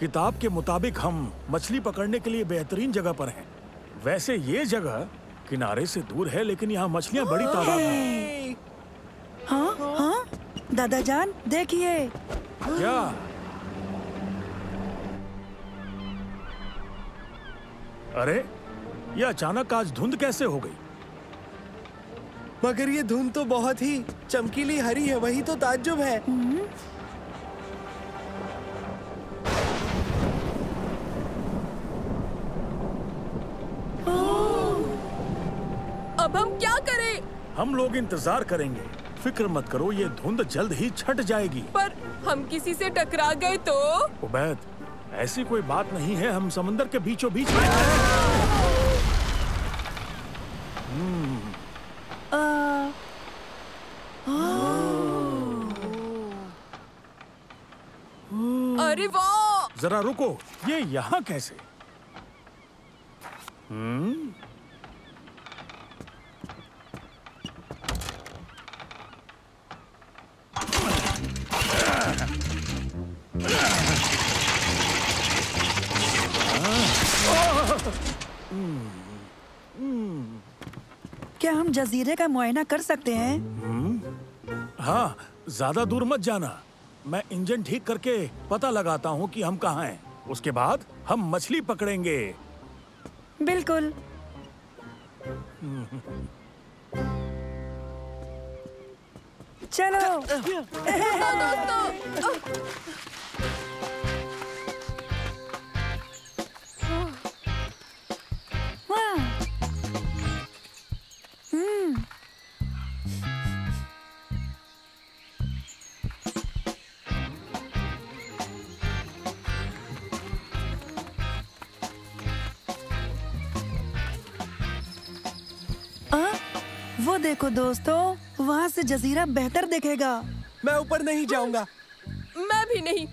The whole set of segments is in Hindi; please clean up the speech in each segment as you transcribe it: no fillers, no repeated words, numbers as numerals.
किताब के मुताबिक हम मछली पकड़ने के लिए बेहतरीन जगह पर हैं। वैसे ये जगह किनारे से दूर है, लेकिन यहाँ मछलियाँ बड़ी तादाद में। हाँ हाँ दादा जान देखिए। क्या? अरे ये अचानक आज धुंध कैसे हो गई? मगर ये धुंध तो बहुत ही चमकीली हरी है, वही तो ताज्जुब है। अब हम क्या करें? हम लोग इंतजार करेंगे। फिक्र मत करो, ये धुंध जल्द ही छट जाएगी। पर हम किसी से टकरा गए तो? उबैद, ऐसी कोई बात नहीं है, हम समंदर के बीचों बीच में हैं। अरे वाह! जरा रुको, ये यहाँ कैसे? क्या हम जजीरे का मुआयना कर सकते हैं? हाँ, ज्यादा दूर मत जाना। मैं इंजन ठीक करके पता लगाता हूँ कि हम कहाँ हैं। उसके बाद हम मछली पकड़ेंगे। बिल्कुल। चलो। वो देखो दोस्तों, वहाँ से जजीरा बेहतर दिखेगा। मैं ऊपर नहीं जाऊंगा। मैं भी नहीं।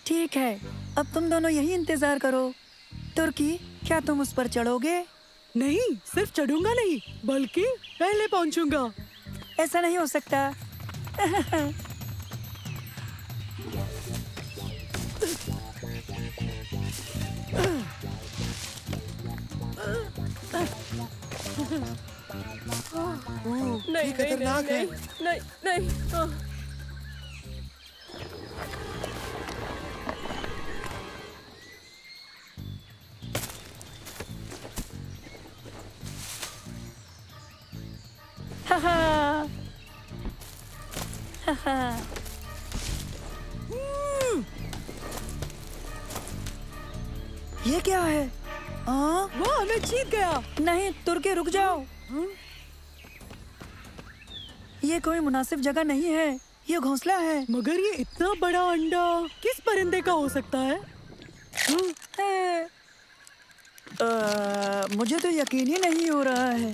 ठीक है, अब तुम दोनों यही इंतजार करो। तुर्की, क्या तुम उस पर चढ़ोगे? नहीं, सिर्फ चढ़ूंगा नहीं, बल्कि पहले पहुंचूंगा। ऐसा नहीं हो सकता। नहीं, खतरनाक है। नहीं, नहीं। ये क्या है? वो हमें जीत गया। नहीं, तुर्की रुक जाओ। ये कोई मुनासिब जगह नहीं है, ये घोंसला है। मगर ये इतना बड़ा अंडा किस परिंदे का हो सकता है? मुझे तो यकीन ही नहीं हो रहा है।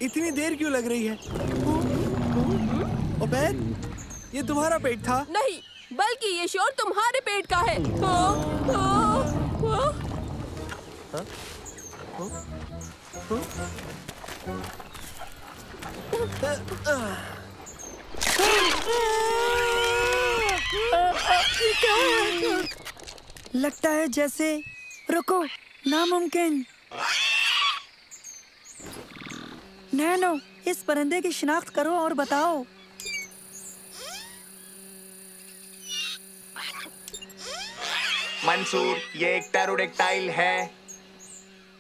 इतनी देर क्यों लग रही है? उबैद, ये तुम्हारा पेट था? नहीं, बल्कि ये शोर तुम्हारे पेट का है। लगता है जैसे, रुको, नामुमकिन। नैनो, इस परिंदे की शिनाख्त करो और बताओ। मंसूर, ये एक टेरोडेक्टाइल है।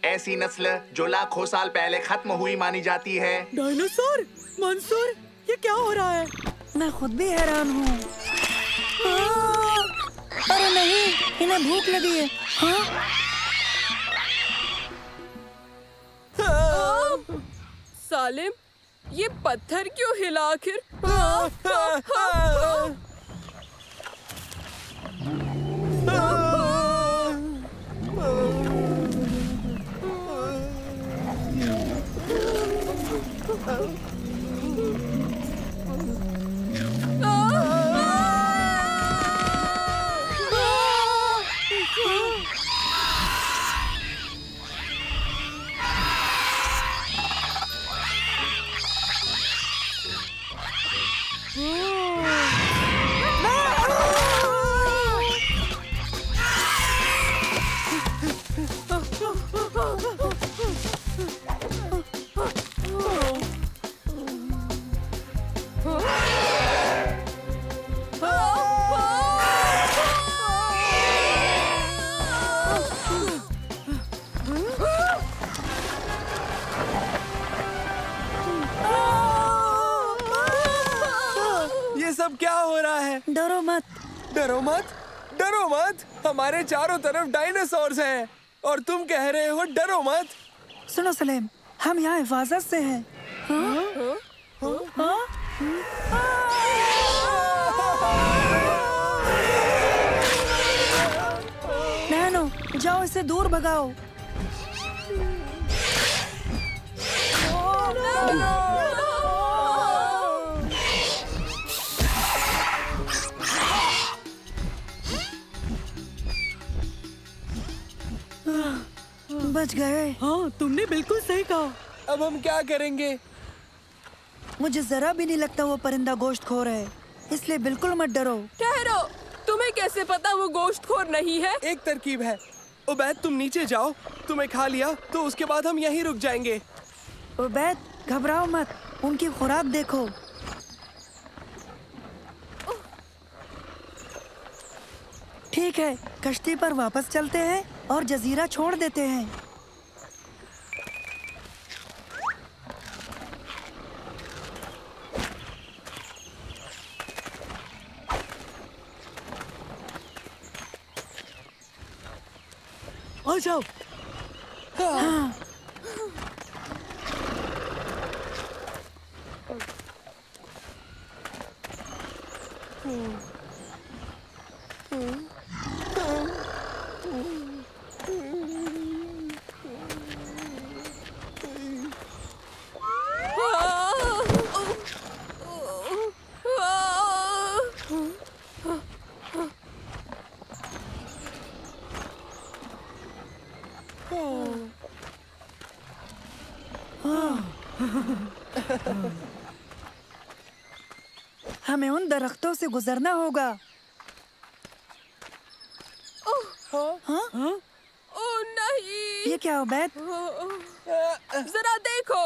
ऐसी नस्ल जो लाखों साल पहले खत्म हुई मानी जाती है। डायनासोर? मंसूर, ये क्या हो रहा है? मैं खुद भी हैरान हूँ। अरे नहीं, इन्हें भूख लगी है। हाँ? सालिम, ये पत्थर क्यों हिला आखिर? ये सब क्या हो रहा है? डरो मत। डरो मत, डरो मत। हमारे चारों तरफ डायनासोर्स हैं और तुम कह रहे हो डरो मत। सुनो सलेम, हम यहाँ हिफाजत से हैं। नैनो, जाओ इसे दूर भगाओ। बच गए। हाँ, तुमने बिल्कुल सही कहा। अब हम क्या करेंगे? मुझे जरा भी नहीं लगता वो परिंदा गोश्तखोर है, इसलिए बिल्कुल मत डरो। ठहरो, तुम्हें कैसे पता वो गोश्तखोर नहीं है? एक तरकीब है। उबैद, तुम नीचे जाओ। तुम्हें खा लिया तो उसके बाद हम यहीं रुक जाएंगे। उबैद, घबराओ मत, उनकी खुराक देखो। ठीक है, कश्ती पर वापस चलते हैं और जजीरा छोड़ देते हैं। आ जाओ। हाँ। हमें उन दरख्तों से गुजरना होगा। हाँ? ओह नहीं! ये क्या उबैद? जरा देखो।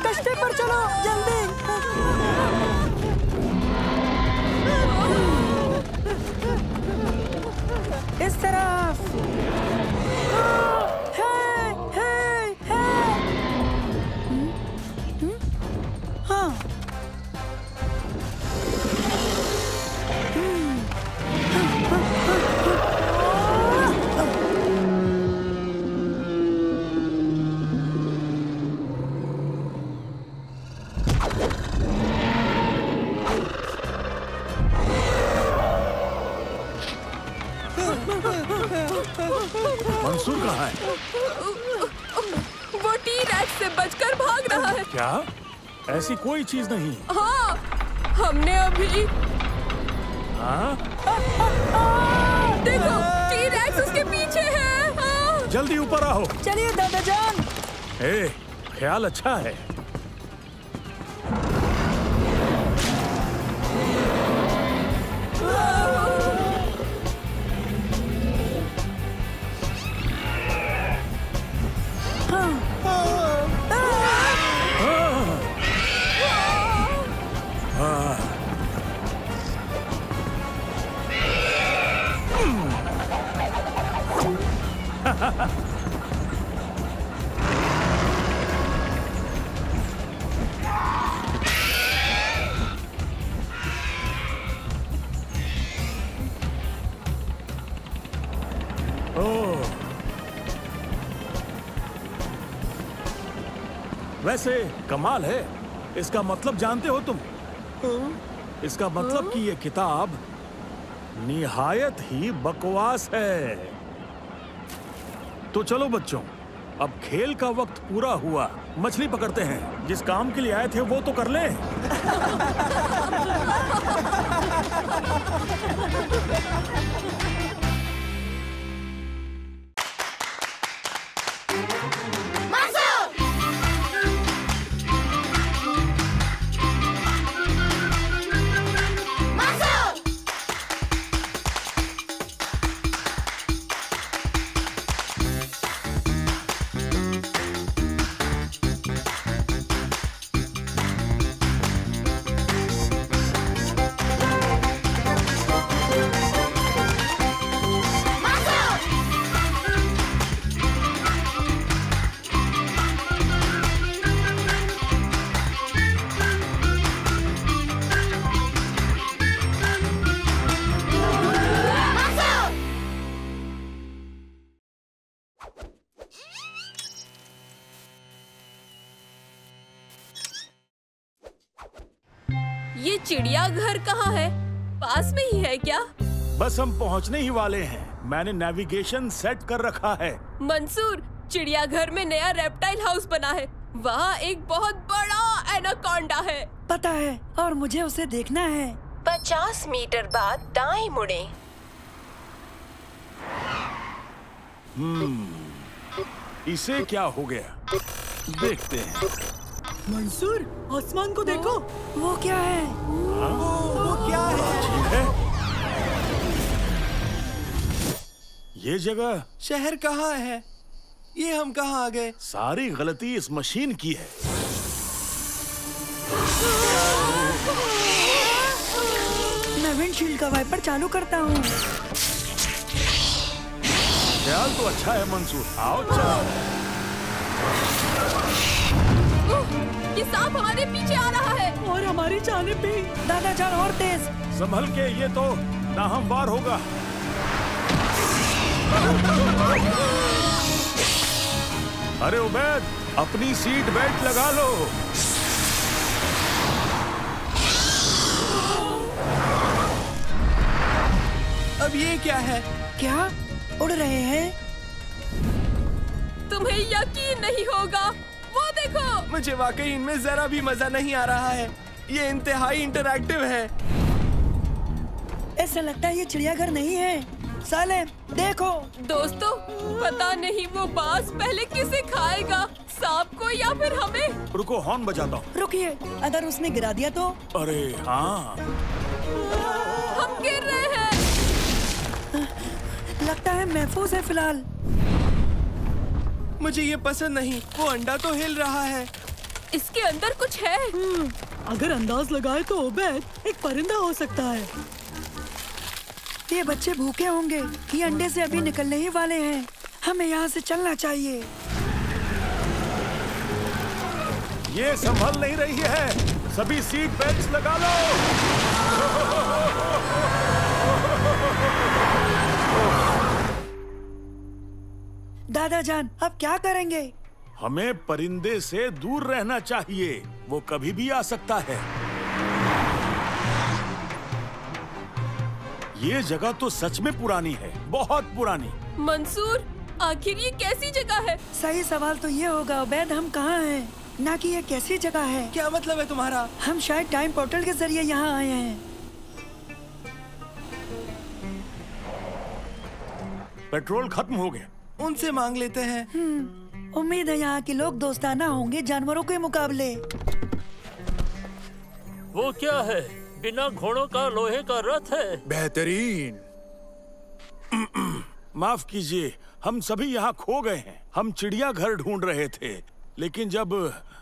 कश्ती पर चलो, जल्दी। इस तरफ। हे, हे, हे। हाँ। मंसूर कहाँ है? वो टी-रैक्स से बचकर भाग रहा है। क्या? ऐसी कोई चीज नहीं। हाँ, हमने अभी हाँ? देखो, टी-रैक्स उसके पीछे है। हाँ। जल्दी ऊपर आओ। चलिए दादा जान। ए, ख्याल अच्छा है। वैसे कमाल है, इसका मतलब जानते हो तुम? इसका मतलब कि ये किताब निहायत ही बकवास है। तो चलो बच्चों, अब खेल का वक्त पूरा हुआ, मछली पकड़ते हैं। जिस काम के लिए आए थे वो तो कर लें। ये चिड़ियाघर कहाँ है? पास में ही है क्या? बस हम पहुंचने ही वाले हैं। मैंने नेविगेशन सेट कर रखा है। मंसूर, चिड़ियाघर में नया रेप्टाइल हाउस बना है। वहाँ एक बहुत बड़ा एनाकोंडा है। पता है, और मुझे उसे देखना है। 50 मीटर बाद दाएं मुड़ें। इसे क्या हो गया, देखते हैं। मंसूर, आसमान को देखो। वो क्या है? वो क्या है? ठीक है, ये जगह, शहर कहाँ है? ये हम कहाँ आ गए? सारी गलती इस मशीन की है। मैं विंडशील्ड का वाइपर चालू करता हूँ। ख्याल तो अच्छा है मंसूर, आओ चलो। ये सांप हमारे पीछे आ रहा है। और हमारी जानिब भी। दादा जान, और तेज। संभल के, ये तो नाहमवार होगा। अरे उबैद, अपनी सीट बेल्ट लगा लो। अब ये क्या है? क्या उड़ रहे हैं? तुम्हें यकीन नहीं होगा, वो देखो। मुझे वाकई इनमें जरा भी मजा नहीं आ रहा है। ये इंतहाई इंटरैक्टिव है। ऐसा लगता है ये चिड़ियाघर नहीं है। सालेम, देखो। दोस्तों, पता नहीं वो बाज पहले किसे खाएगा, सांप को या फिर हमें। रुको, हॉर्न बजाता हूँ। रुकिए, अगर उसने गिरा दिया तो? अरे हाँ, हम गिर रहे हैं। लगता है महफूज है फिलहाल। मुझे ये पसंद नहीं। वो अंडा तो हिल रहा है। इसके अंदर कुछ है। अगर अंदाज लगाए तो उबैद एक परिंदा हो सकता है। ये बच्चे भूखे होंगे। ये अंडे से अभी निकलने ही वाले हैं। हमें यहाँ से चलना चाहिए। ये संभल नहीं रही है। सभी सीट बेल्ट लगा लो। दादा जान, अब क्या करेंगे? हमें परिंदे से दूर रहना चाहिए, वो कभी भी आ सकता है। ये जगह तो सच में पुरानी है, बहुत पुरानी। मंसूर, आखिर ये कैसी जगह है? सही सवाल तो ये होगा उबैद, हम कहाँ हैं, ना कि ये कैसी जगह है। क्या मतलब है तुम्हारा? हम शायद टाइम पोर्टल के जरिए यहाँ आए हैं। पेट्रोल खत्म हो गया। उनसे मांग लेते हैं। उम्मीद है यहाँ के लोग दोस्ताना होंगे जानवरों के मुकाबले। वो क्या है? बिना घोड़ों का लोहे का रथ है। बेहतरीन। माफ कीजिए, हम सभी यहाँ खो गए हैं। हम चिड़ियाघर ढूंढ रहे थे, लेकिन जब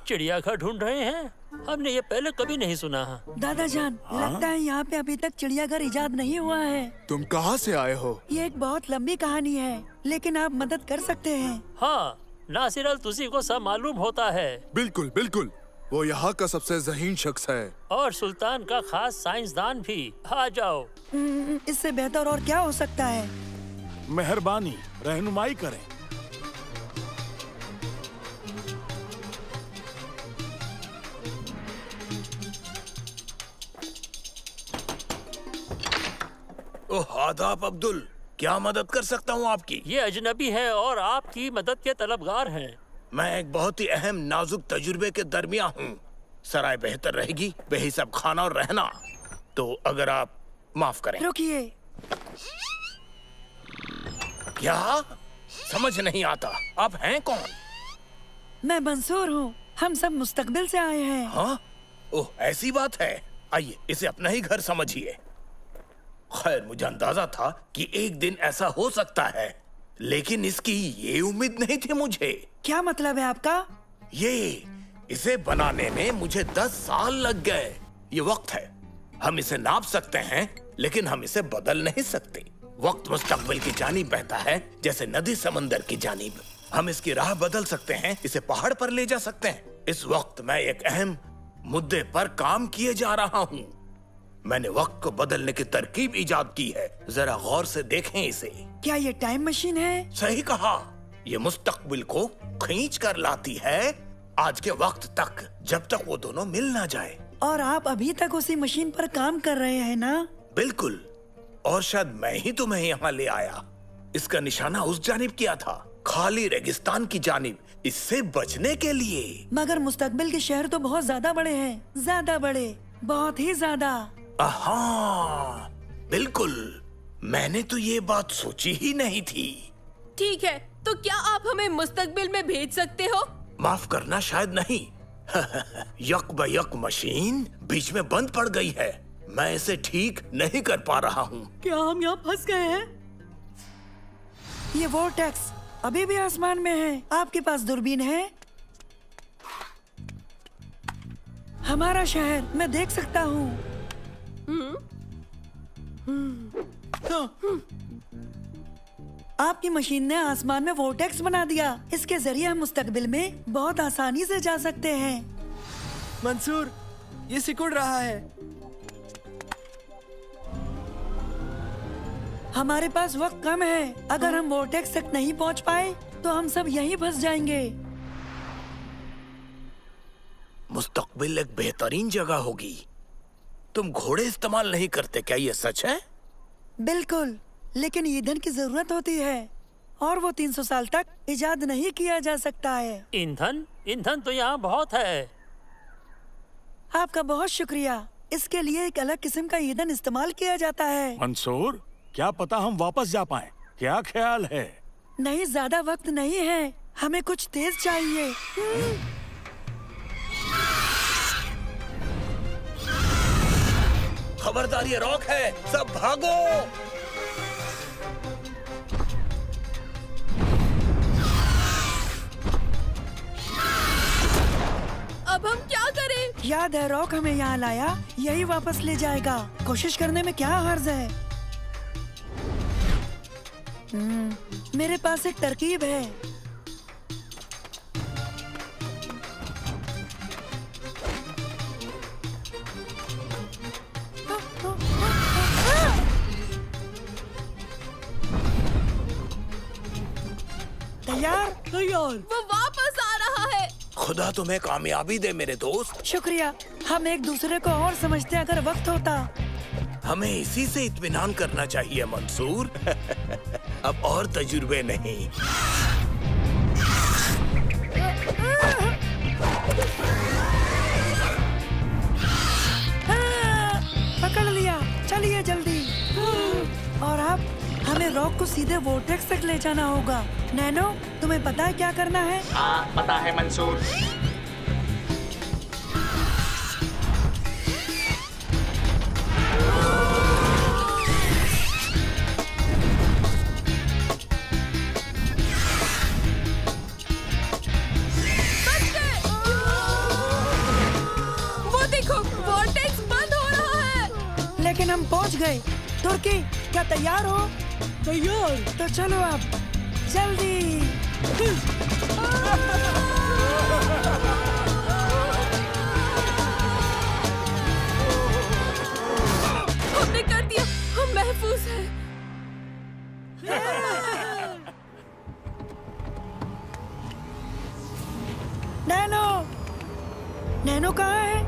चिड़ियाघर ढूंढ रहे हैं? हमने ये पहले कभी नहीं सुना। दादा जान, लगता है यहाँ पे अभी तक चिड़ियाघर इजाद नहीं हुआ है। तुम कहाँ से आए हो? ये एक बहुत लंबी कहानी है, लेकिन आप मदद कर सकते हैं। हाँ, नासिर अल तुसी को सब मालूम होता है। बिल्कुल बिल्कुल, वो यहाँ का सबसे ज़हीन शख्स है। और सुल्तान का खास साइंसदान भी। आ जाओ। इससे बेहतर और क्या हो सकता है? मेहरबानी, रहनुमाई करें। ओह आदाब अब्दुल, क्या मदद कर सकता हूँ आपकी? ये अजनबी है और आपकी मदद के तलबगार हैं। मैं एक बहुत ही अहम नाजुक तजुर्बे के दरमियान हूँ। सराय बेहतर रहेगी बेहिसाब खाना और रहना, तो अगर आप माफ करें। रुकिए। क्या? समझ नहीं आता, आप हैं कौन? मैं मंसूर हूँ, हम सब मुस्तकबिल से आए हैं। हाँ? ओह ऐसी बात है, आइए इसे अपना ही घर समझिए। खैर मुझे अंदाजा था कि एक दिन ऐसा हो सकता है, लेकिन इसकी ये उम्मीद नहीं थी मुझे। क्या मतलब है आपका? इसे बनाने में मुझे 10 साल लग गए। ये वक्त है, हम इसे नाप सकते हैं लेकिन हम इसे बदल नहीं सकते। वक्त मुस्तकबिल की जानिब बहता है जैसे नदी समंदर की जानिब। हम इसकी राह बदल सकते हैं, इसे पहाड़ पर ले जा सकते हैं। इस वक्त मैं एक अहम मुद्दे पर काम किए जा रहा हूँ। मैंने वक्त को बदलने की तरकीब इजाद की है, जरा गौर से देखें इसे। क्या ये टाइम मशीन है? सही कहा, ये मुस्तकबिल को खींच कर लाती है आज के वक्त तक, जब तक वो दोनों मिल ना जाए। और आप अभी तक उसी मशीन पर काम कर रहे हैं ना? बिल्कुल, और शायद मैं ही तुम्हें यहाँ ले आया। इसका निशाना उस जानिब किया था, खाली रेगिस्तान की जानिब, इससे बचने के लिए। मगर मुस्तकबिल के शहर तो बहुत ज्यादा बड़े हैं, ज्यादा बड़े, बहुत ही ज्यादा। हाँ बिल्कुल, मैंने तो ये बात सोची ही नहीं थी। ठीक है, तो क्या आप हमें मुस्तकबिल में भेज सकते हो? माफ करना, शायद नहीं। यक ब यक मशीन बीच में बंद पड़ गई है, मैं इसे ठीक नहीं कर पा रहा हूँ। क्या हम यहाँ फंस गए हैं? ये वोर्टेक्स अभी भी आसमान में है। आपके पास दूरबीन है? हमारा शहर मैं देख सकता हूँ। आपकी मशीन ने आसमान में वोर्टेक्स बना दिया। इसके जरिए हम मुस्तकबिल में बहुत आसानी से जा सकते हैं। मंसूर, ये सिकुड़ रहा है। हमारे पास वक्त कम है, अगर हम वोर्टेक्स तक नहीं पहुंच पाए तो हम सब यहीं फंस जाएंगे। मुस्तकबिल एक बेहतरीन जगह होगी। तुम घोड़े इस्तेमाल नहीं करते, क्या ये सच है? बिल्कुल, लेकिन ईंधन की जरूरत होती है और वो 300 साल तक इजाद नहीं किया जा सकता है। ईंधन? ईंधन तो यहाँ बहुत है। आपका बहुत शुक्रिया। इसके लिए एक अलग किस्म का ईंधन इस्तेमाल किया जाता है। मंसूर, क्या पता हम वापस जा पाएं। क्या ख्याल है? नहीं, ज्यादा वक्त नहीं है, हमें कुछ तेज चाहिए। खबरदार, ये रॉक है, सब भागो। अब हम क्या करें? याद है, रॉक हमें यहाँ लाया, यही वापस ले जाएगा। कोशिश करने में क्या हर्ज है? मेरे पास एक तरकीब है। तैयार? तैयार। वो वापस आ रहा है। खुदा तुम्हें कामयाबी दे मेरे दोस्त। शुक्रिया। हम एक दूसरे को और समझते अगर वक्त होता। हमें इसी से इत्मीनान करना चाहिए मंसूर। अब और तजुर्बे नहीं। पकड़ लिया, चलिए जल्दी। और अब हमें रॉक को सीधे वोर्टेक्स तक ले जाना होगा। नैनो, तुम्हें पता है क्या करना है? हाँ पता है मंसूर। वो देखो, वोर्टेक्स बंद हो रहा है। लेकिन हम पहुंच गए। तुर्की, क्या तैयार हो? तैयार। तो चलो अब, जल्दी। हमने कर दिया, हम महफूज हैं। नैनो, नैनो कहाँ है?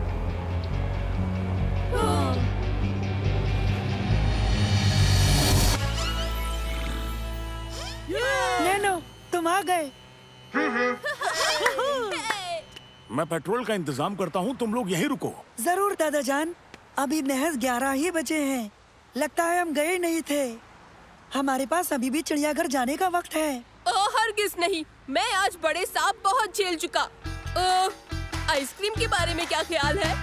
हम आ गए। मैं पेट्रोल का इंतजाम करता हूँ, तुम लोग यहीं रुको। जरूर दादा जान। अभी महज 11 ही बजे हैं। लगता है हम गए नहीं थे। हमारे पास अभी भी चिड़ियाघर जाने का वक्त है। हरगिज़ नहीं, मैं आज बड़े सांप बहुत झेल चुका। आइसक्रीम के बारे में क्या ख्याल है?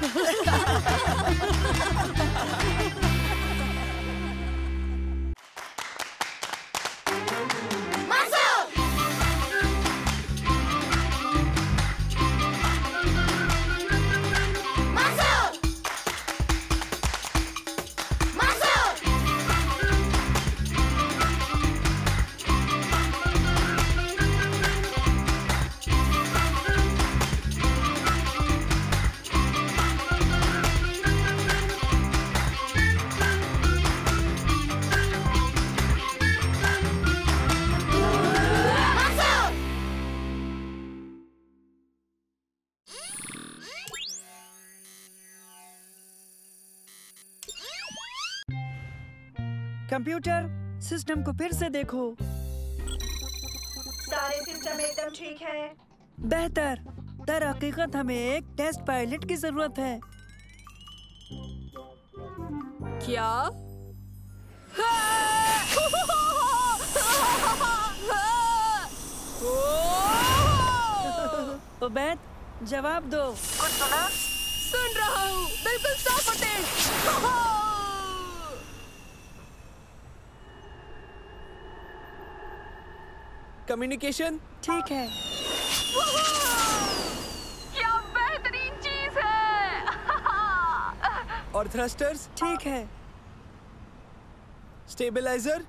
कंप्यूटर, सिस्टम को फिर से देखो। सारे सिस्टम एकदम ठीक है। बेहतर। दर हकीकत हमें एक टेस्ट पायलट की जरूरत है। क्या? उबैद, जवाब दो। कुछ सुना? सुन रहा हूँ, बिल्कुल 100%। कम्युनिकेशन ठीक है। क्या बेहतरीन चीज है। और थ्रस्टर्स ठीक है। स्टेबलाइजर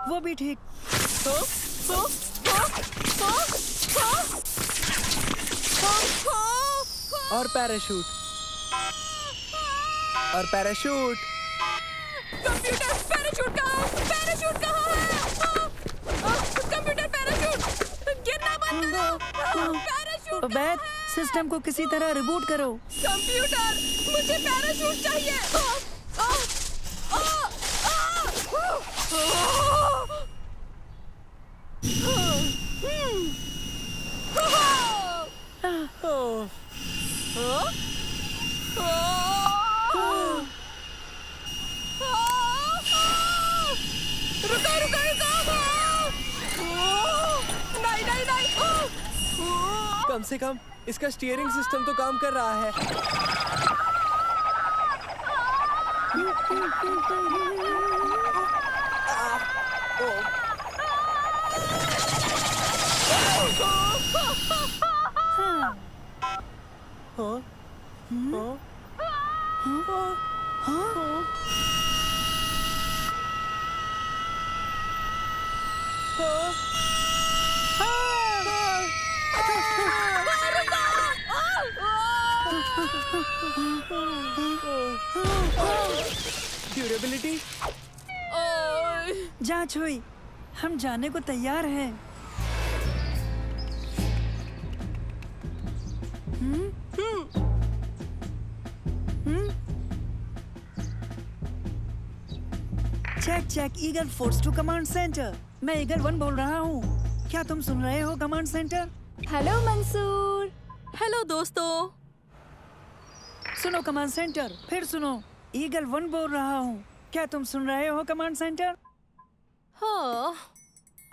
वो भी ठीक। और पैराशूट। और पैराशूट। कंप्यूटर, पैराशूट कहाँ है? पैराशूट कहाँ है? कंप्यूटर, पैराशूट गिरना बंद करो। पैराशूट उबैद, सिस्टम को किसी तरह रिबूट करो। कंप्यूटर, मुझे पैराशूट चाहिए। कम से कम इसका स्टीयरिंग सिस्टम तो काम कर रहा है। ड्यूरेबिलिटी जांच हुई। हम जाने को तैयार हैं। Check Eagle force to command centre. मैं ईगल 1 बोल रहा हूँ। क्या तुम सुन रहे हो command centre? Hello Mansoor. Hello दोस्तों। सुनो कमांड सेंटर, फिर सुनो। ईगल 1 बोल रहा हूँ। क्या तुम सुन रहे हो कमांड सेंटर? हाँ।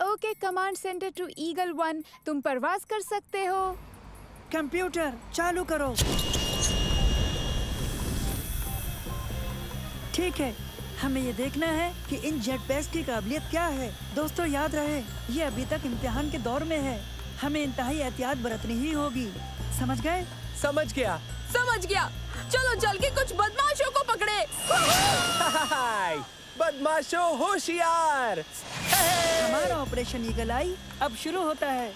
Okay command centre to Eagle 1, तुम परवाज कर सकते हो। कंप्यूटर चालू करो। ठीक है, हमें ये देखना है कि इन जेट पैक्स की काबिलियत क्या है। दोस्तों याद रहे, ये अभी तक इम्तिहान के दौर में है। हमें इंतहाई एहतियात बरतनी ही होगी। समझ गए? समझ गया। समझ गया। चलो चल के कुछ बदमाशों को पकड़े। बदमाशों होशियार। हमारा ऑपरेशन ईगल आई अब शुरू होता है।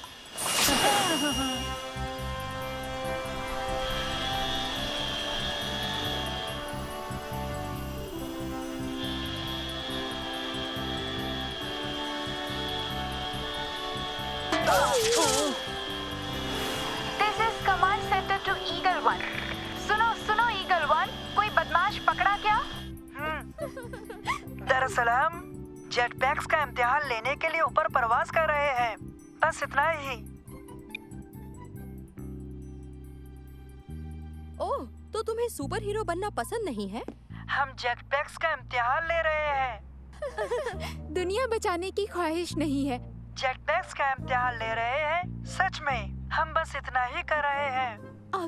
This is command centre to Eagle 1। सुनो ईगल 1, कोई बदमाश पकड़ा क्या? दरअसल हम जेट पैक्स का इम्तिहान लेने के लिए ऊपर परवाज कर रहे हैं। बस इतना ही। ओह, तो तुम्हें सुपर हीरो बनना पसंद नहीं है? हम जेट पैक्स का इम्तिहान ले रहे हैं। दुनिया बचाने की ख्वाहिश नहीं है। जेट पैक्स का इम्तिहान ले रहे हैं, सच में। हम बस इतना ही कर रहे हैं।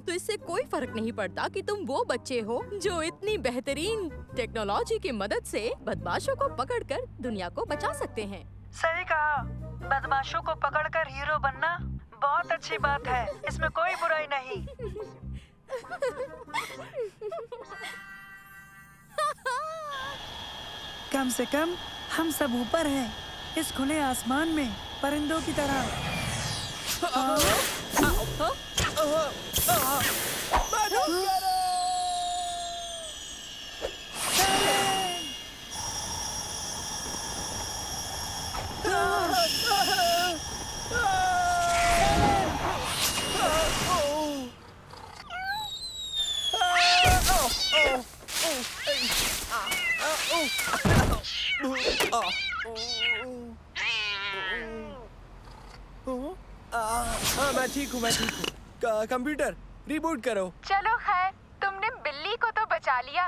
तो इससे कोई फर्क नहीं पड़ता कि तुम वो बच्चे हो जो इतनी बेहतरीन टेक्नोलॉजी की मदद से बदमाशों को पकड़कर दुनिया को बचा सकते हैं। सही कहा। बदमाशों को पकड़कर हीरो बनना बहुत अच्छी बात है, इसमें कोई बुराई नहीं। कम से कम हम सब ऊपर हैं, इस खुले आसमान में परिंदों की तरह। मैं ठीक हूँ, कंप्यूटर रिबूट करो। चलो खैर, तुमने बिल्ली को तो बचा लिया।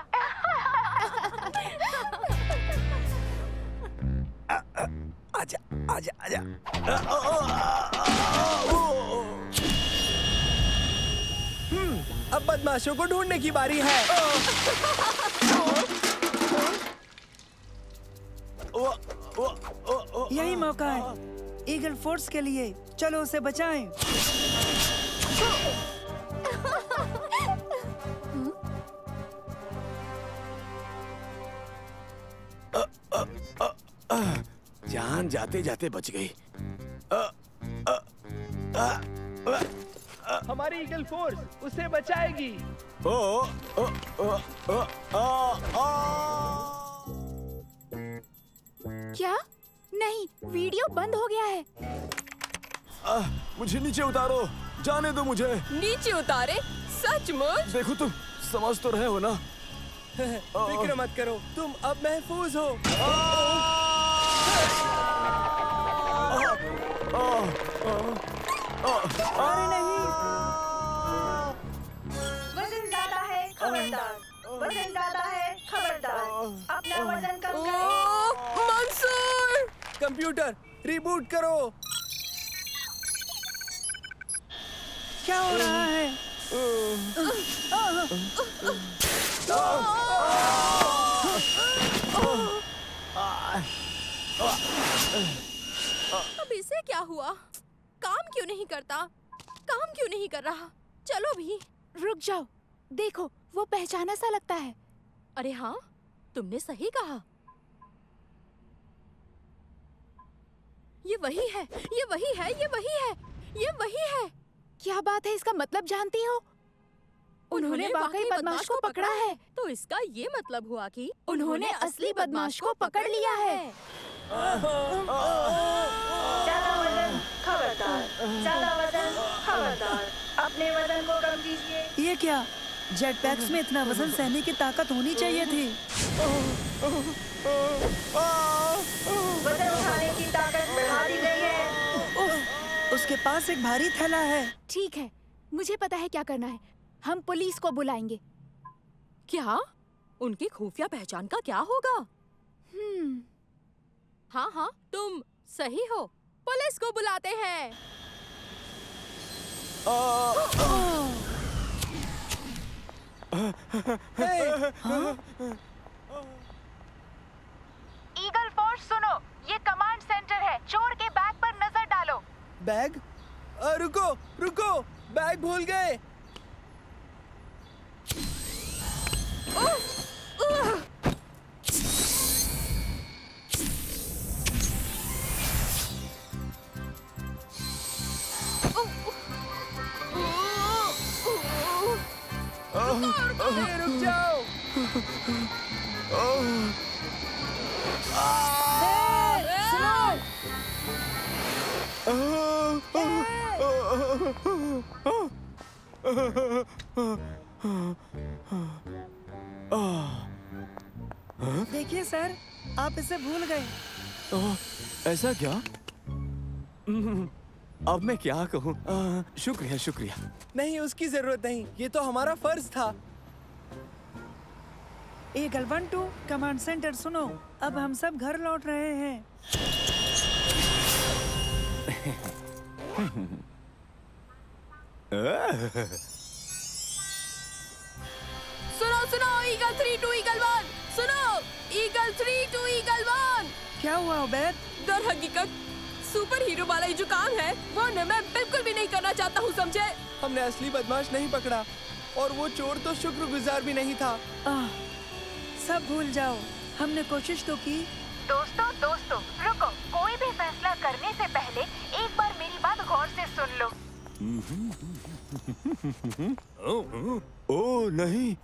आजा आजा आजा। अब बदमाशों को ढूंढने की बारी है। यही मौका है ईगल फोर्स के लिए। चलो उसे बचाएं। जान जाते जाते बच गई। हमारी ईगल फोर्स उसे बचाएगी। क्या? नहीं, वीडियो बंद हो गया है। मुझे नीचे उतारो, जाने दो मुझे। नीचे उतारे? सचमुच? देखो तुम समझ तो रहे हो ना। फिक्र मत करो, तुम अब महफूज हो। अरे नहीं। वजन ज्यादा है, खबरदार। वजन ज्यादा है, खबरदार। अपना वजन कम करें। मंसूर! कंप्यूटर रिबूट करो। क्या हो रहा है? अब इसे क्या हुआ? काम क्यों नहीं करता? काम क्यों नहीं कर रहा? चलो भी। रुक जाओ, देखो वो पहचाना सा लगता है। अरे हाँ, तुमने सही कहा। ये वही है, ये वही है, ये वही है, ये वही है। क्या बात है, इसका मतलब जानती हो? उन्होंने वाकई बदमाश को पकड़ा है। तो इसका ये मतलब हुआ कि उन्होंने असली बदमाश को पकड़ लिया है। ज्यादा वजन, खबरदार। ज्यादा वजन, खबरदार। अपने वजन को कम कीजिए। ये क्या? जेट पैक्स में इतना वजन सहने की ताकत होनी चाहिए थी। वजन उठाने की ताकत बढ़ा दी गई है। उसके पास एक भारी थैला है। ठीक है, मुझे पता है क्या करना है। हम पुलिस को बुलाएंगे। क्या? उनकी खुफिया पहचान का क्या होगा? हाँ हाँ, तुम सही हो। पुलिस को बुलाते हैं। ईगल फोर्स सुनो, ये कमांड सेंटर है। चोर के बैग पर नजर डालो। बैग? रुको रुको, बैग भूल गए। रुक जाओ। देखिए सर, आप इसे भूल गए। ऐसा क्या? अब मैं क्या कहूँ? शुक्रिया शुक्रिया। नहीं, उसकी जरूरत नहीं, ये तो हमारा फर्ज था। ईगल 1-2 कमांड सेंटर सुनो, अब हम सब घर लौट रहे हैं। सुनो सुनो, ईगल 3 टू ईगल 1, सुनो, ईगल 3 टू ईगल 1। क्या हुआ उबैद? दर हकीकत सुपर हीरो वाला ये जो काम है वो न मैं बिल्कुल भी नहीं करना चाहता हूँ, समझे? हमने असली बदमाश नहीं पकड़ा और वो चोर तो शुक्रगुजार भी नहीं था। सब भूल जाओ, हमने कोशिश तो की। दोस्तों रुको, कोई भी फैसला करने से पहले एक बार मेरी बात गौर से सुन लो। ओ नहीं।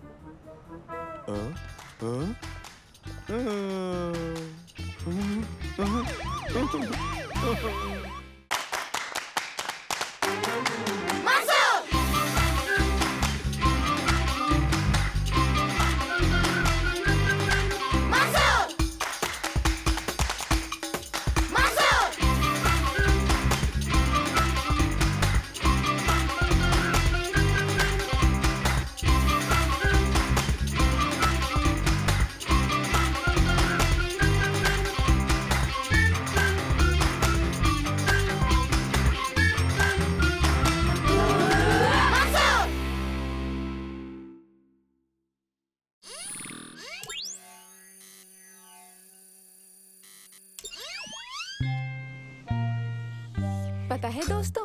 पता है दोस्तों,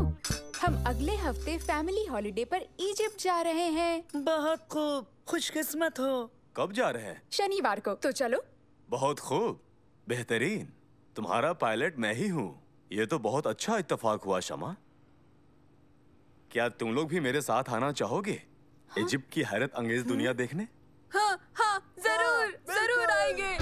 हम अगले हफ्ते फैमिली हॉलिडे पर इजिप्ट जा रहे हैं। बहुत खूब, खुशकिस्मत हो। कब जा रहे हैं? शनिवार को। तो चलो। बहुत खूब, बेहतरीन। तुम्हारा पायलट मैं ही हूँ। ये तो बहुत अच्छा इत्तेफाक हुआ शमा। क्या तुम लोग भी मेरे साथ आना चाहोगे? हाँ? इजिप्ट की हैरत अंगेज दुनिया देखने? हाँ हाँ, जरूर जरूर आएंगे।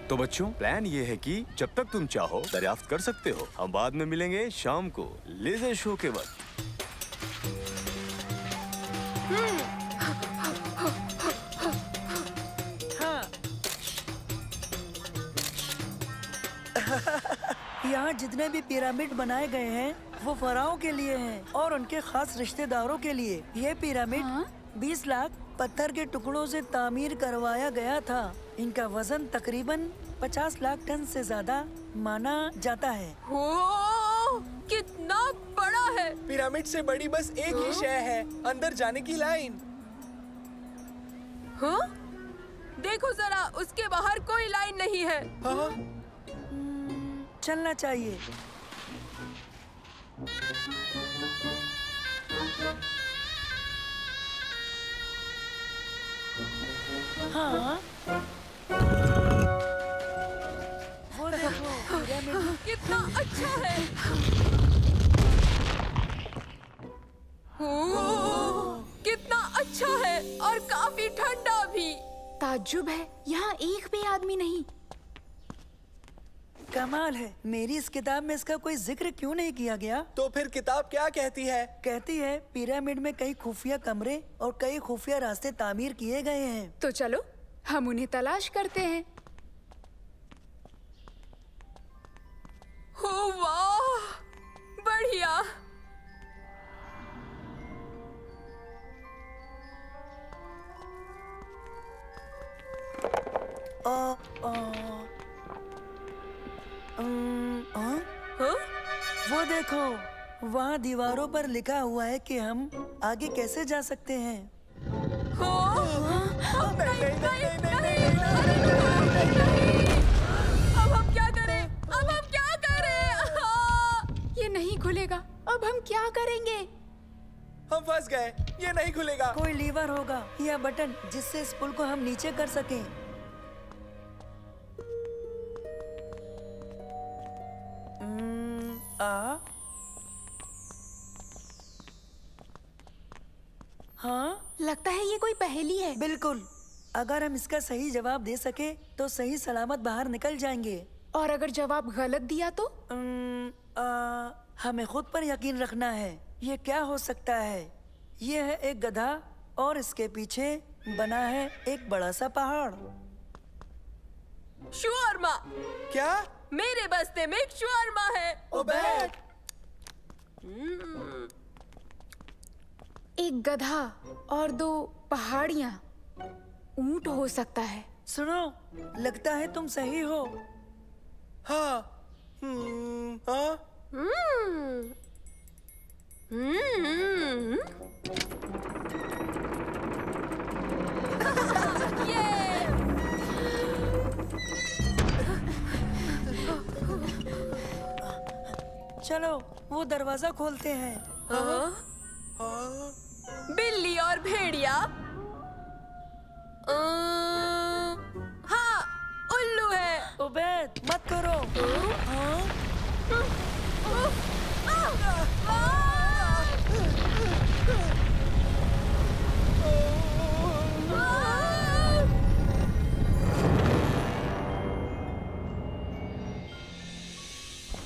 तो बच्चों, प्लान ये है कि जब तक तुम चाहो दरियाफ्त कर सकते हो। हम बाद में मिलेंगे शाम को लेजर शो के वक्त। यहाँ जितने भी पिरामिड बनाए गए हैं वो फराओं के लिए हैं और उनके खास रिश्तेदारों के लिए। ये पिरामिड 20 लाख पत्थर के टुकड़ों से तामीर करवाया गया था। इनका वजन तकरीबन 50 लाख टन से ज्यादा माना जाता है। कितना बड़ा है! पिरामिड से बड़ी बस एक ही शय है, अंदर जाने की लाइन। हाँ? देखो जरा, उसके बाहर कोई लाइन नहीं है। हाँ? चलना चाहिए। हाँ, वो देखो, कितना अच्छा है। कितना अच्छा है और काफी ठंडा भी। ताज्जुब है, यहाँ एक भी आदमी नहीं। कमाल है, मेरी इस किताब में इसका कोई जिक्र क्यों नहीं किया गया? तो फिर किताब क्या कहती है? कहती है पिरामिड में कई खुफिया कमरे और कई खुफिया रास्ते तामीर किए गए हैं। तो चलो हम उन्हें तलाश करते हैं। हो वाह, बढ़िया। वो देखो, वहाँ दीवारों पर लिखा हुआ है कि हम आगे कैसे जा सकते हैं। अब हम क्या करें? अब हम क्या करें? ये नहीं खुलेगा। अब हम क्या करेंगे? हम फंस गए, ये नहीं खुलेगा। कोई लीवर होगा या बटन जिससे इस पुल को हम नीचे कर सकें। हाँ, लगता है ये कोई पहेली है। बिल्कुल, अगर हम इसका सही जवाब दे सके तो सही सलामत बाहर निकल जाएंगे। और अगर जवाब गलत दिया तो? हमें खुद पर यकीन रखना है। ये क्या हो सकता है? ये है एक गधा और इसके पीछे बना है एक बड़ा सा पहाड़। शवारमा। क्या? मेरे बस्ते में एक शवारमा है। उबैद। एक गधा और 2 पहाड़ियाँ। ऊंट हो सकता है। सुनो, लगता है तुम सही हो। हाँ। हाँ। चलो वो दरवाजा खोलते हैं। बिल्ली और भेड़िया। हाँ, उल्लू है। उबैद मत करो।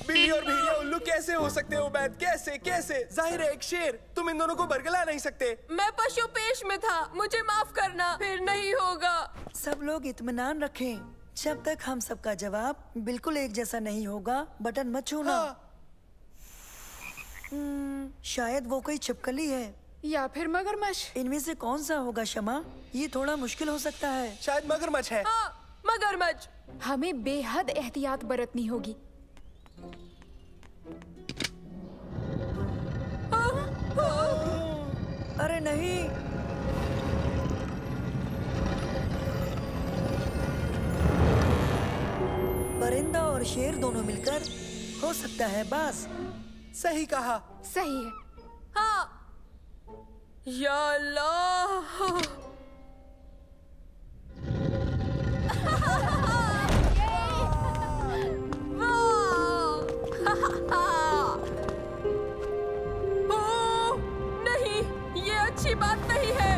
बिल्ली और भेड़िया उल्लू कैसे हो सकते हो उबैद? कैसे कैसे? जाहिर है एक शेर। तुम इन दोनों को बरगला नहीं सकते। मैं पशु पेश में था, मुझे माफ करना। फिर नहीं होगा। सब लोग इत्मीनान रखें। जब तक हम सबका जवाब बिल्कुल एक जैसा नहीं होगा, बटन मत छूना। शायद वो कोई छिपकली है या फिर मगरमच्छ। इनमें से कौन सा होगा शमा? ये थोड़ा मुश्किल हो सकता है। शायद मगरमच्छ है। हाँ, मगरमच्छ। हमें बेहद एहतियात बरतनी होगी। अरे नहीं। परिंदा और शेर दोनों मिलकर हो सकता है बास। सही कहा। सही है। हाँ। या अल्लाह। नहीं, ये अच्छी बात नहीं है।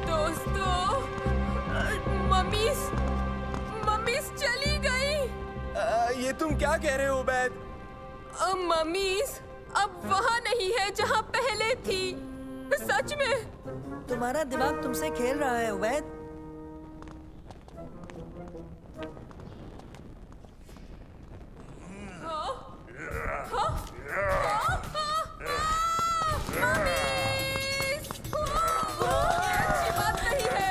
दोस्तों, मम्मीस चली गई। ये तुम क्या कह रहे हो उबैद? मम्मीस अब वहाँ नहीं है जहाँ पहले थी। सच में। तुम्हारा दिमाग तुमसे खेल रहा है उबैद। अच्छी बात नहीं है।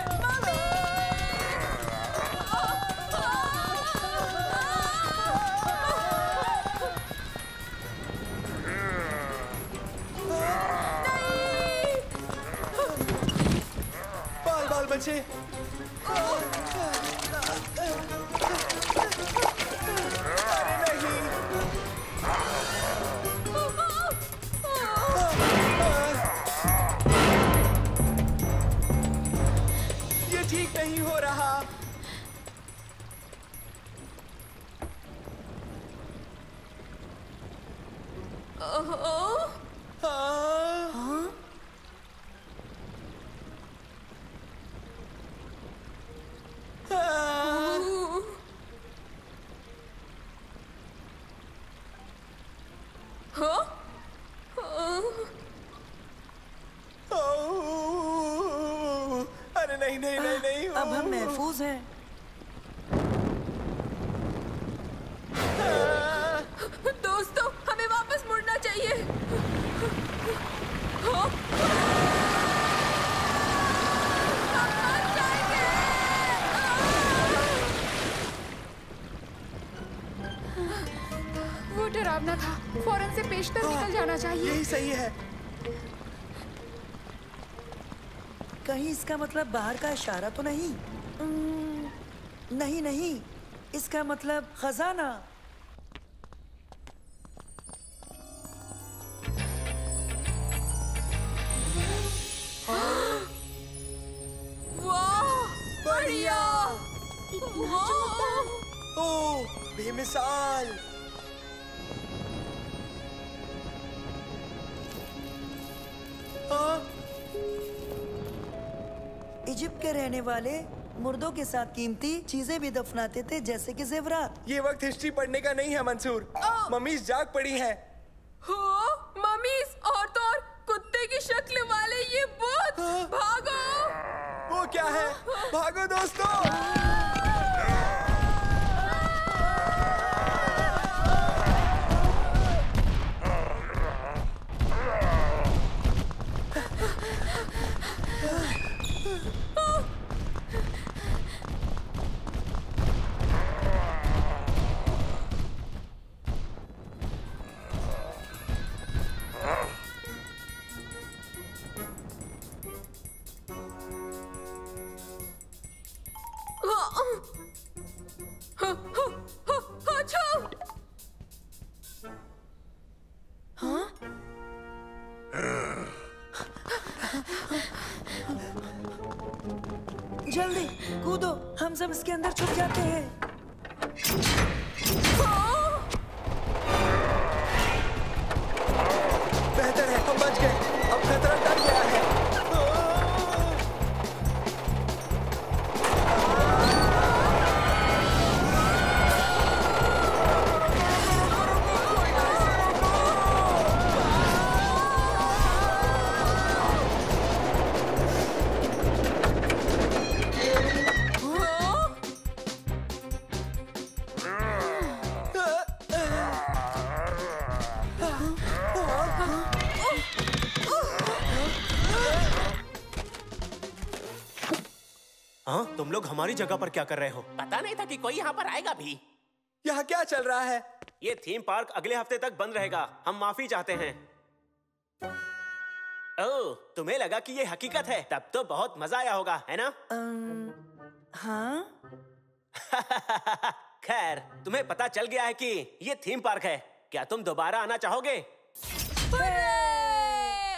बाल बचे। अरे नहीं। ये ठीक नहीं हो रहा। अरे नहीं। अब हम महफूज हैं। दोस्तों, हमें वापस मुड़ना चाहिए। वो डरावना था। फौरन से पेशतर निकल जाना चाहिए। यही सही है। कहीं इसका मतलब बाहर का इशारा तो नहीं? नहीं, इसका मतलब खजाना। वाह, बढ़िया। ओह, बेमिसाल। इजिप्ट के रहने वाले मुर्दों के साथ कीमती चीजें भी दफनाते थे, जैसे कि जेवरात। ये वक्त हिस्ट्री पढ़ने का नहीं है मंसूर। मम्मीज जाग पड़ी हैं। मम्मीज, और तो और कुत्ते कुत्ते की शक्ल वाले ये भूत। भागो। वो क्या है? भागो दोस्तों। जल्दी कूदो, हम सब इसके अंदर छुप जाते हैं। बेहतर है, हम बच गए। अब खतरा टल गया है। हाँ, तुम लोग हमारी जगह पर क्या कर रहे हो? पता नहीं था कि कोई यहाँ पर आएगा भी। यहाँ क्या चल रहा है? ये थीम पार्क अगले हफ्ते तक बंद रहेगा। हम माफी चाहते हैं। ओह, तुम्हें लगा कि ये हकीकत है? तब तो बहुत मजा आया होगा, है ना? हाँ। खैर, तुम्हें पता चल गया है कि ये थीम पार्क है। क्या तुम दोबारा आना चाहोगे?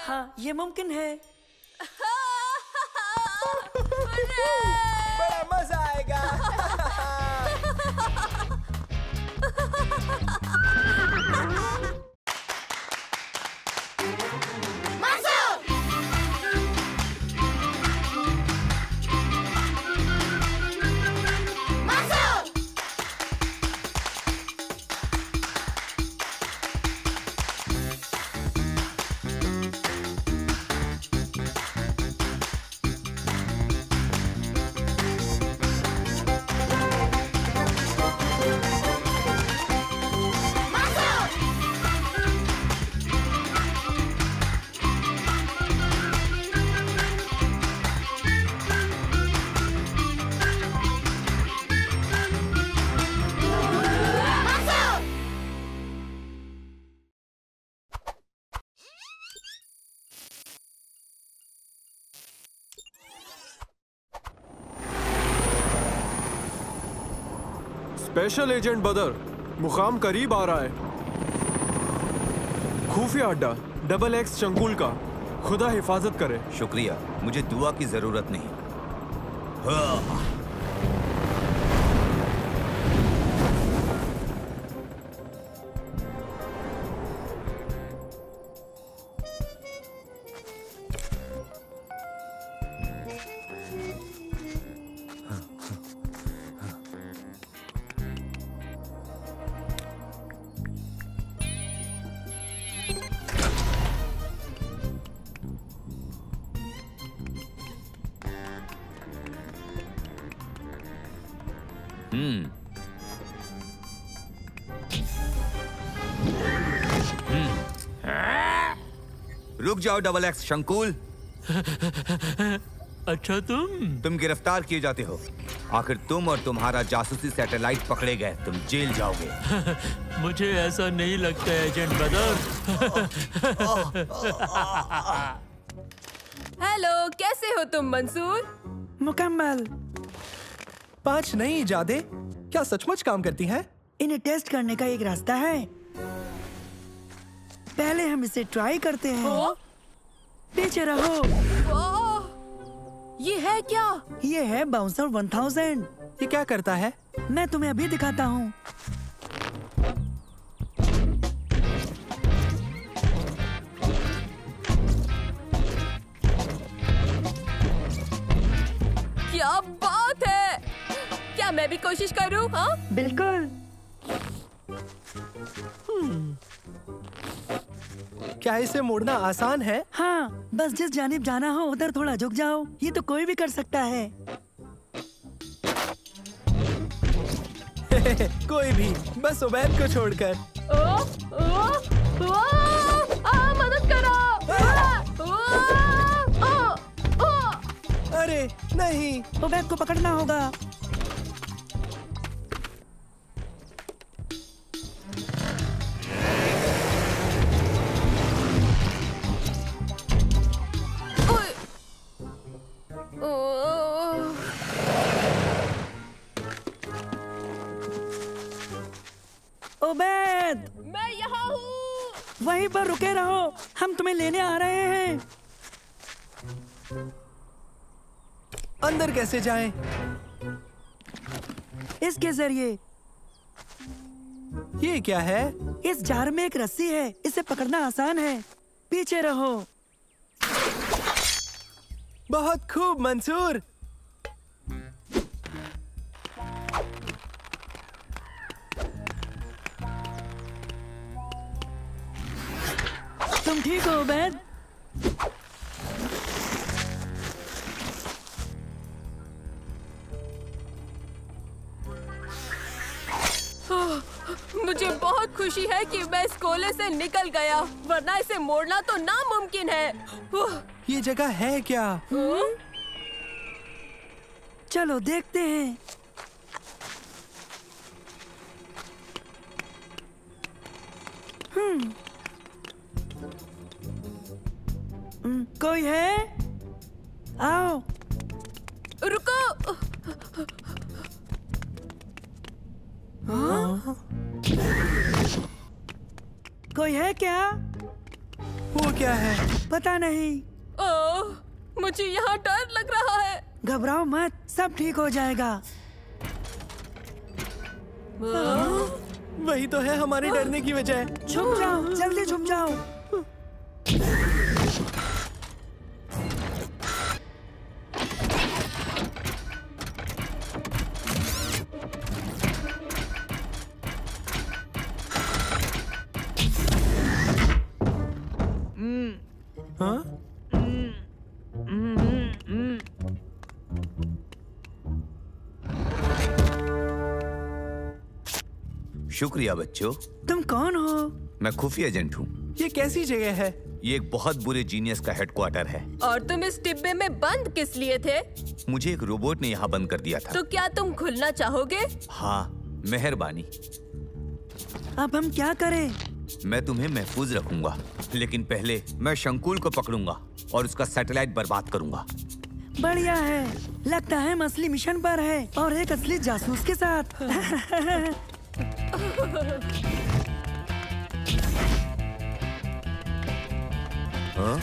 हाँ, ये मुमकिन है। बड़ा मजा आएगा। स्पेशल एजेंट बदर, मुकाम करीब आ रहा है। खुफिया अड्डा XX शंकुल का। खुदा हिफाजत करे। शुक्रिया, मुझे दुआ की जरूरत नहीं। हाँ। रुक जाओ XX शंकुल। अच्छा, तुम गिरफ्तार किए जाते हो। आखिर तुम और तुम्हारा जासूसी सैटेलाइट पकड़े गए। तुम जेल जाओगे। मुझे ऐसा नहीं लगता एजेंट बदर। हेलो, कैसे हो तुम मंसूर? मुकम्मल। 5 नई इजादें क्या सचमुच काम करती हैं? इन्हें टेस्ट करने का एक रास्ता है। पहले हम इसे ट्राई करते हैं। पीछे रहो। ये है क्या? ये है बाउंसर 1000। ये क्या करता है? मैं तुम्हें अभी दिखाता हूँ। क्या बात है! क्या मैं भी कोशिश करूँ? हाँ? बिल्कुल। क्या इसे मोड़ना आसान है? हाँ, बस जिस जानिब जाना हो उधर थोड़ा झुक जाओ। ये तो कोई भी कर सकता है। कोई भी, बस उबैद को छोड़कर। मदद करो! अरे नहीं, उबैद को पकड़ना होगा। उबैद, मैं यहाँ हूँ। वहीं पर रुके रहो, हम तुम्हें लेने आ रहे हैं। अंदर कैसे जाएं? इसके जरिए। ये क्या है? इस जार में एक रस्सी है, इसे पकड़ना आसान है। पीछे रहो। बहुत खूब मंसूर। तुम ठीक हो उबैद? मुझे बहुत खुशी है कि मैं इस कोले से निकल गया, वरना इसे मोड़ना तो नामुमकिन है। ये जगह है क्या? चलो देखते हैं। कोई है? आओ। रुको। हाँ? कोई है क्या? वो क्या है? पता नहीं। मुझे यहाँ डर लग रहा है। घबराओ मत, सब ठीक हो जाएगा। वही तो है हमारे डरने की वजह। छुप जाओ, जल्दी छुप जाओ। हाँ? शुक्रिया बच्चों। तुम कौन हो? मैं खुफिया एजेंट हूँ। ये कैसी जगह है? ये एक बहुत बुरे जीनियस का हेडक्वार्टर है। और तुम इस डिब्बे में बंद किस लिए थे? मुझे एक रोबोट ने यहाँ बंद कर दिया था। तो क्या तुम खुलना चाहोगे? हाँ, मेहरबानी। अब हम क्या करें? मैं तुम्हें महफूज रखूंगा, लेकिन पहले मैं शंकुल को पकड़ूंगा और उसका सैटेलाइट बर्बाद करूंगा। बढ़िया है, लगता है हम असली मिशन पर है और एक असली जासूस के साथ। हाँ?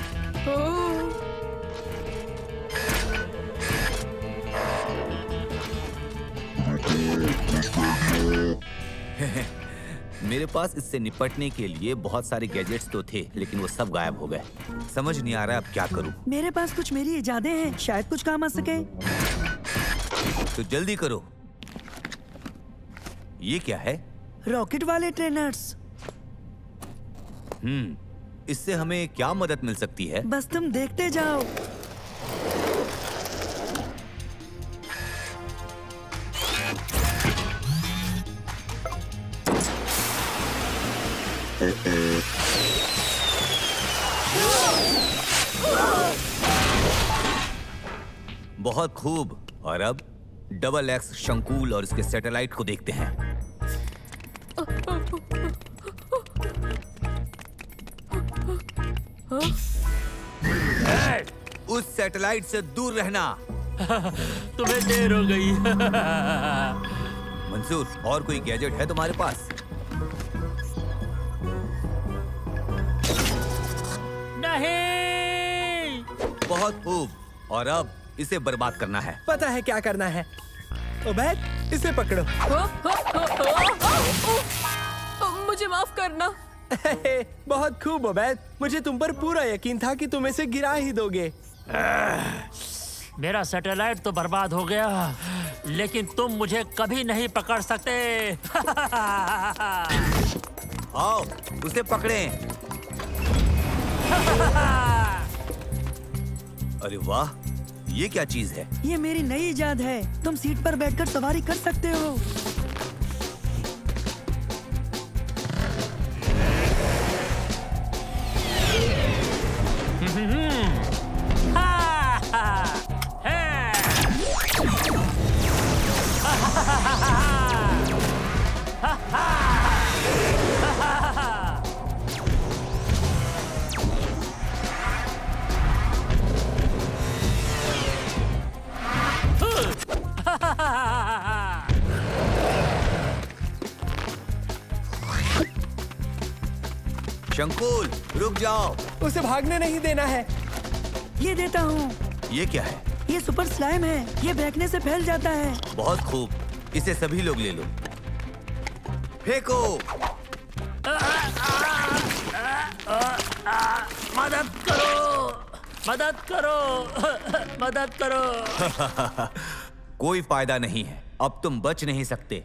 मेरे पास इससे निपटने के लिए बहुत सारे गैजेट्स तो थे, लेकिन वो सब गायब हो गए। समझ नहीं आ रहा अब क्या करूं। मेरे पास कुछ मेरी इजादें हैं, शायद कुछ काम आ सके। तो जल्दी करो। ये क्या है? रॉकेट वाले ट्रेनर्स। इससे हमें क्या मदद मिल सकती है? बस तुम देखते जाओ। बहुत खूब। और अब डबल एक्स शंकुल और इसके सैटेलाइट को देखते हैं। उस सैटेलाइट से दूर रहना। तुम्हें देर हो गई। मंसूर, और कोई गैजेट है तुम्हारे पास? नहीं। बहुत खूब। और अब इसे बर्बाद करना है। पता है क्या करना है। उबैद, इसे पकड़ो। मुझे माफ करना। बहुत खूब उबैद, मुझे तुम पर पूरा यकीन था कि तुम इसे गिरा ही दोगे। मेरा सैटेलाइट तो बर्बाद हो गया, लेकिन तुम मुझे कभी नहीं पकड़ सकते। आओ, उसे पकड़ें। अरे वाह, ये क्या चीज है? ये मेरी नई इजाद है। तुम सीट पर बैठकर सवारी कर सकते हो। शंकुल, रुक जाओ। उसे भागने नहीं देना है। ये देता हूँ। ये क्या है? ये सुपर स्लाइम है। ये फेंकने से फैल जाता है। बहुत खूब, इसे सभी लोग ले लो। फेंको। मदद करो, मदद करो, मदद करो। कोई फायदा नहीं है, अब तुम बच नहीं सकते।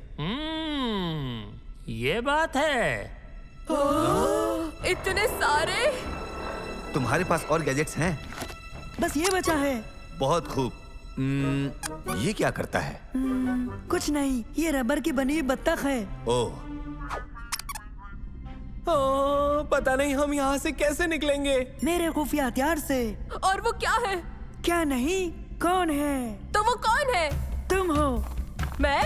ये बात है। इतने सारे? तुम्हारे पास और गैजेट्स हैं? बस ये बचा है। बहुत खूब। ये क्या करता है? कुछ नहीं, ये रबर की बनी हुई बत्तख है। ओह, पता नहीं हम यहाँ से कैसे निकलेंगे। मेरे खुफिया हथियार से। और वो क्या है? क्या नहीं, कौन है? तो वो कौन है? तुम हो। मैं?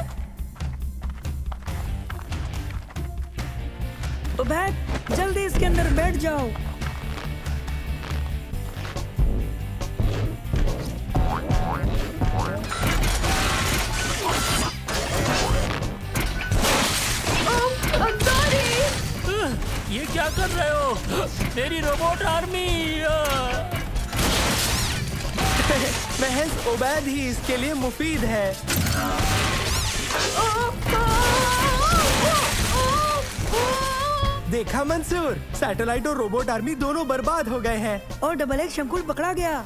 उबैद, जल्दी इसके अंदर बैठ जाओ। ये क्या कर रहे हो? मेरी रोबोट आर्मी। महज उबैद ही इसके लिए मुफीद है। देखा मंसूर, सैटेलाइट और रोबोट आर्मी दोनों बर्बाद हो गए हैं। और डबल एक्स शंकुल पकड़ा गया।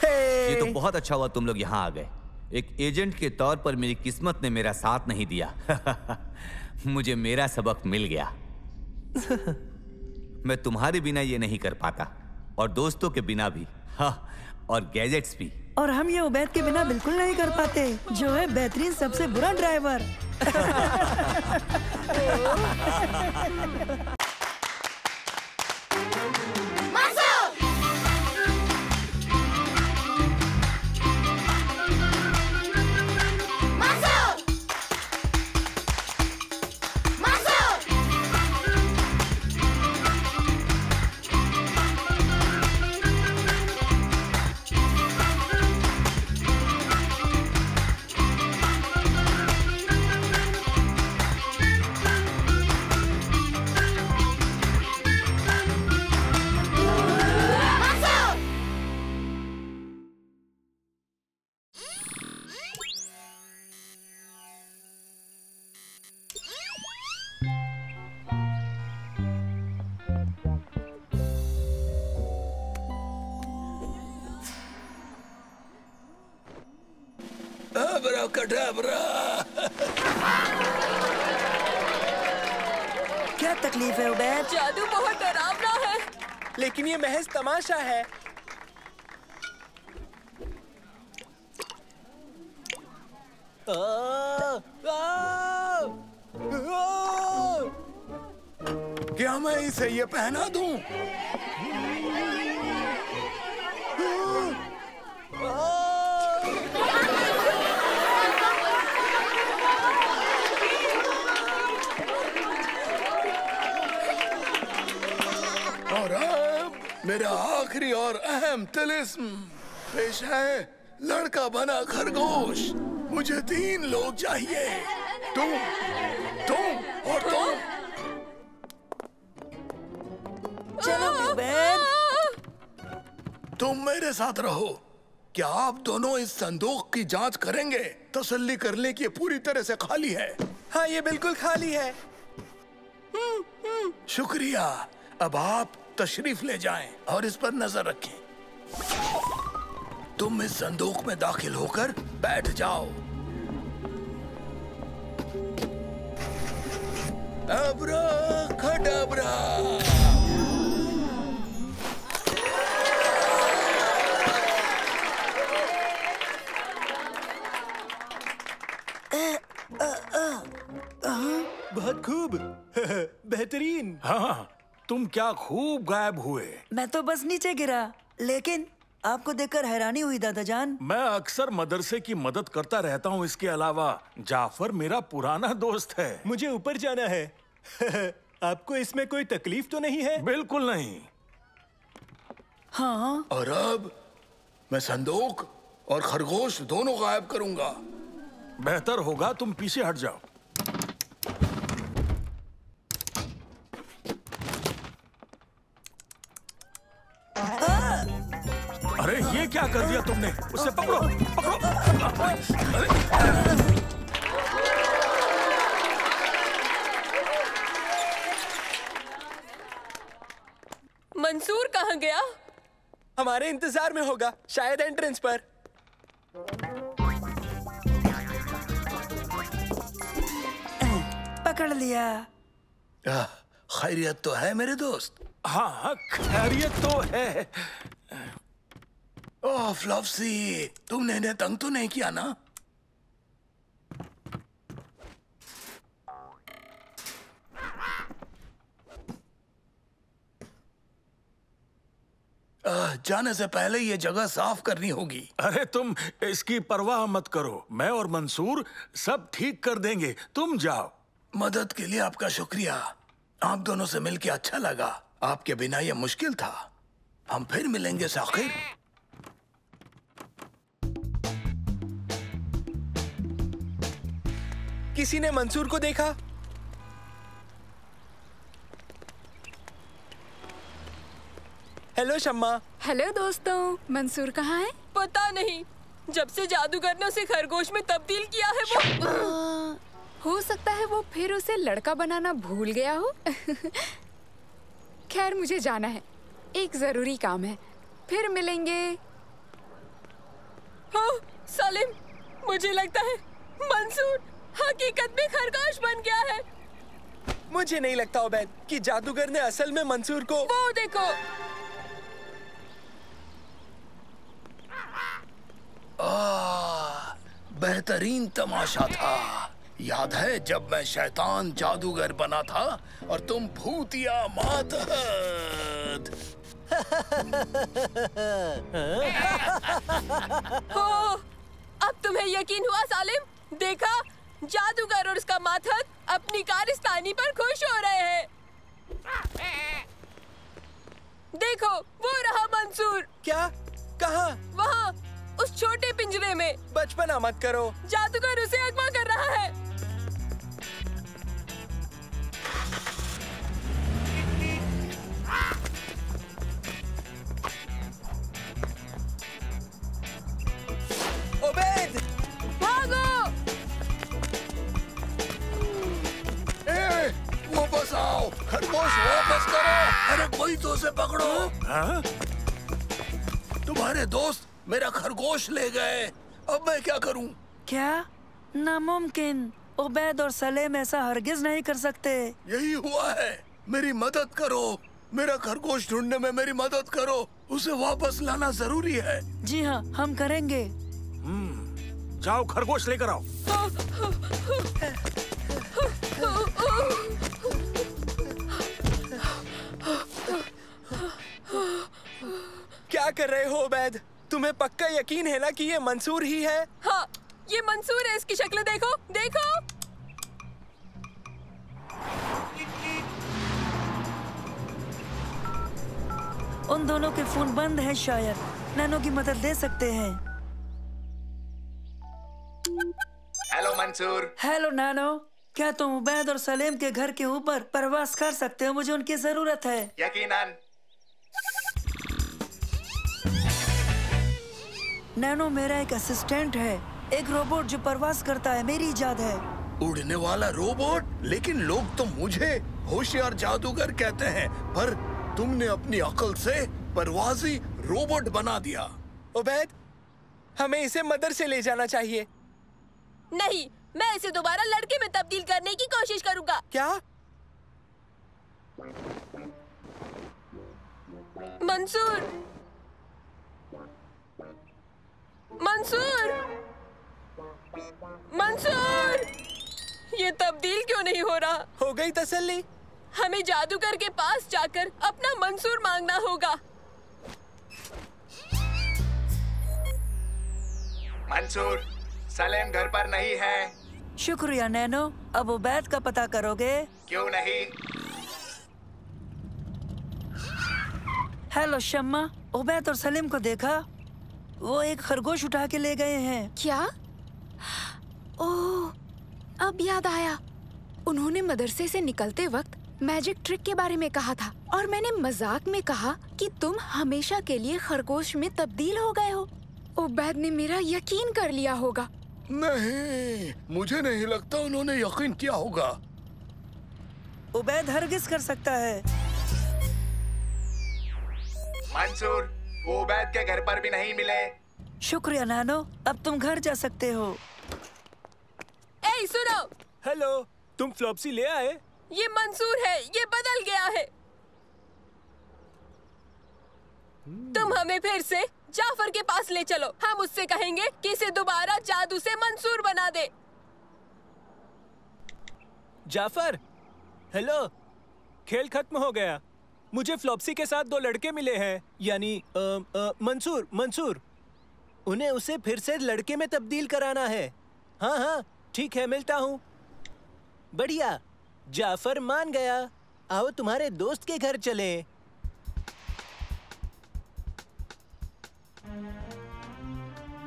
ये तो बहुत अच्छा हुआ तुम लोग यहाँ आ गए। एक एजेंट के तौर पर मेरी किस्मत ने मेरा साथ नहीं दिया। मुझे मेरा सबक मिल गया। मैं तुम्हारे बिना ये नहीं कर पाता, और दोस्तों के बिना भी, हाँ, और गैजेट्स भी। और हम ये उबैद के बिना बिल्कुल नहीं कर पाते, जो है बेहतरीन सबसे बुरा ड्राइवर। क्या तकलीफ है उबैद? जादू बहुत डरावना है। लेकिन ये महज तमाशा है। क्या मैं इसे ये पहना दूं? और अब मेरा आखिरी और अहम तिलिस्म पेश है, लड़का बना खरगोश। मुझे 3 लोग चाहिए, तुम और तुम। चलो उबैद, तुम मेरे साथ रहो। क्या आप दोनों इस संदूक की जांच करेंगे? तसल्ली कर लें कि ये पूरी तरह से खाली है। हाँ, ये बिल्कुल खाली है। शुक्रिया। अब आप तशरीफ ले जाएं और इस पर नजर रखें। तुम इस संदूक में दाखिल होकर बैठ जाओ। अब्रा खडब्रा। बेहतरीन। हाँ, तुम क्या खूब गायब हुए। मैं तो बस नीचे गिरा, लेकिन आपको देखकर हैरानी हुई दादाजान। मैं अक्सर मदरसे की मदद करता रहता हूँ। इसके अलावा जाफर मेरा पुराना दोस्त है। मुझे ऊपर जाना है। आपको इसमें कोई तकलीफ तो नहीं है? बिल्कुल नहीं। हाँ। और अब मैं संदूक और खरगोश दोनों गायब करूंगा। बेहतर होगा तुम पीछे हट जाओ। अरे ये क्या कर दिया तुमने? उसे पकड़ो, पकड़ो। मंसूर कहाँ गया? हमारे इंतजार में होगा, शायद एंट्रेंस पर। पकड़ लिया। खैरियत तो है मेरे दोस्त? हाँ, खैरियत तो है। ओह फ्लॉप्सी, तुमने इन्हें तंग तो नहीं किया ना? जाने से पहले ये जगह साफ करनी होगी। अरे तुम इसकी परवाह मत करो, मैं और मंसूर सब ठीक कर देंगे। तुम जाओ। मदद के लिए आपका शुक्रिया। आप दोनों से मिलके अच्छा लगा। आपके बिना ये मुश्किल था। हम फिर मिलेंगे साकिर। किसी ने मंसूर को देखा? हेलो शम्मा। हेलो दोस्तों, मंसूर कहाँ है? पता नहीं, जब से जादूगर ने उसे खरगोश में तब्दील किया है वो। हो सकता है वो फिर उसे लड़का बनाना भूल गया हो। खैर मुझे जाना है, एक जरूरी काम है। फिर मिलेंगे। हाँ सलीम, मुझे लगता है मंसूर हकीकत में खरगोश बन गया है। मुझे नहीं लगता उबैद कि जादूगर ने असल में मंसूर को। वो देखो। बेहतरीन तमाशा था। याद है जब मैं शैतान जादूगर बना था और तुम भूतिया मातहत। हो, अब तुम्हें यकीन हुआ सालिम? देखा, जादूगर और उसका मातहत अपनी कारस्तानी पर खुश हो रहे हैं। देखो, वो रहा मंसूर। क्या? कहाँ? वहाँ, उस छोटे पिंजरे में। बचपना मत करो। जादूगर उसे अगवा कर रहा है। उबैद! भागो! वापस आओ, खरगोश वापस करो। अरे कोई तो उसे पकड़ो। हाँ? तुम्हारे दोस्त मेरा खरगोश ले गए। अब मैं क्या करूं? क्या? नामुमकिन। उबैद और सलेम ऐसा हरगिज नहीं कर सकते। यही हुआ है। मेरी मदद करो। मेरा खरगोश ढूंढने में मेरी मदद करो। उसे वापस लाना जरूरी है। जी हाँ, हम करेंगे। जाओ खरगोश लेकर आओ। क्या कर रहे हो उबैद? तुम्हें पक्का यकीन है ना कि ये मंसूर ही है? हाँ, ये मंसूर है। इसकी शक्ल देखो, देखो। उन दोनों के फोन बंद हैं, शायद नैनो की मदद ले सकते हैं। हेलो मंसूर। हेलो नैनो, क्या तुम उबैद और सलेम के घर के ऊपर परवास कर सकते हो? मुझे उनकी जरूरत है। यकीनन। नैनो मेरा एक असिस्टेंट है, एक रोबोट जो परवास करता है, मेरी इजाद है। उड़ने वाला रोबोट? लेकिन लोग तो मुझे होशियार जादूगर कहते हैं, पर तुमने अपनी अकल से परवाजी रोबोट बना दिया। उबैद, हमें इसे मदर से ले जाना चाहिए। नहीं, मैं इसे दोबारा लड़के में तब्दील करने की कोशिश करूंगा। क्या? मंसूर, मंसूर, मंसूर! ये तब्दील क्यों नहीं हो रहा? हो गई तसल्ली? हमें जादूगर के पास जाकर अपना मंसूर मांगना होगा। मंसूर, सलेम घर पर नहीं है। शुक्रिया नैनो। अब उबैद का पता करोगे? क्यों नहीं? हेलो शम्मा, उबैद और सलीम को देखा? वो एक खरगोश उठा के ले गए हैं। क्या? ओह, अब याद आया। उन्होंने मदरसे से निकलते वक्त मैजिक ट्रिक के बारे में कहा था और मैंने मजाक में कहा कि तुम हमेशा के लिए खरगोश में तब्दील हो गए हो। उबैद ने मेरा यकीन कर लिया होगा। नहीं, मुझे नहीं लगता उन्होंने यकीन किया होगा। उबैद हरगिज कर सकता है। मंसूर, वो उबैद के घर पर भी नहीं मिले। शुक्रिया नानो, अब तुम घर जा सकते हो। ए सुनो। हेलो, तुम फ्लॉप्सी ले आए? ये मंसूर है, ये बदल गया है। तुम हमें फिर से जाफर के पास ले चलो। हम उससे कहेंगे कि इसे दोबारा जादू से मंसूर बना दे। जाफर, हेलो। खेल खत्म हो गया। मुझे फ्लॉप्सी के साथ 2 लड़के मिले हैं, यानी मंसूर। उन्हें उसे फिर से लड़के में तब्दील कराना है। हाँ हाँ, ठीक है, मिलता हूँ। बढ़िया, जाफर मान गया। आओ तुम्हारे दोस्त के घर चले।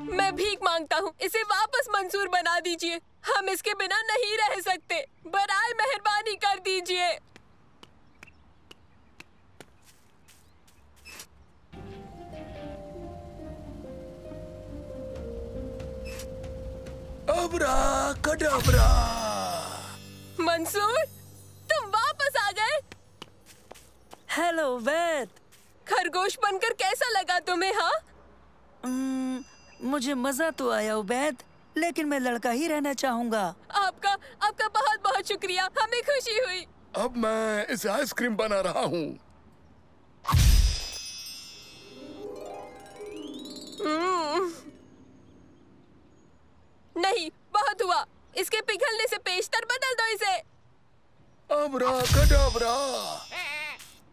मैं भीख मांगता हूँ, इसे वापस मंसूर बना दीजिए। हम इसके बिना नहीं रह सकते। बराए मेहरबानी कर दीजिए। अबरा कडबरा। मंसूर, तुम वापस आ गए। हेलो वैद। खरगोश बनकर कैसा लगा तुम्हें? हाँ, मुझे मजा तो आया उबैद, लेकिन मैं लड़का ही रहना चाहूँगा। आपका बहुत बहुत शुक्रिया, हमें खुशी हुई। अब मैं इसे आइसक्रीम बना रहा हूँ। नहीं, बहुत हुआ। इसके पिघलने से पेशतर बदल दो इसे। अब्राकडाब्रा।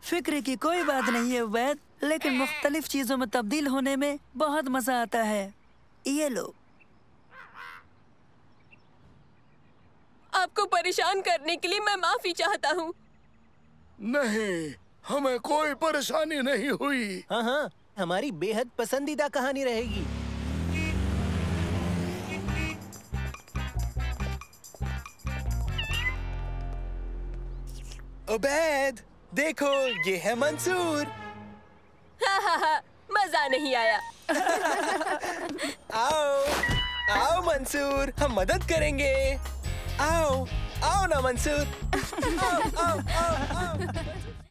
फिक्र की कोई बात नहीं है उबैद, लेकिन मुख्तलिफ चीजों में तब्दील होने में बहुत मजा आता है। ये लो। आपको परेशान करने के लिए मैं माफी चाहता हूँ। नहीं, हमें कोई परेशानी नहीं हुई। हाँ हाँ, हमारी बेहद पसंदीदा कहानी रहेगी। उबैद, देखो, ये है मंसूर। हाँ, मजा नहीं आया। आओ मंसूर, हम मदद करेंगे। आओ ना मंसूर। आओ।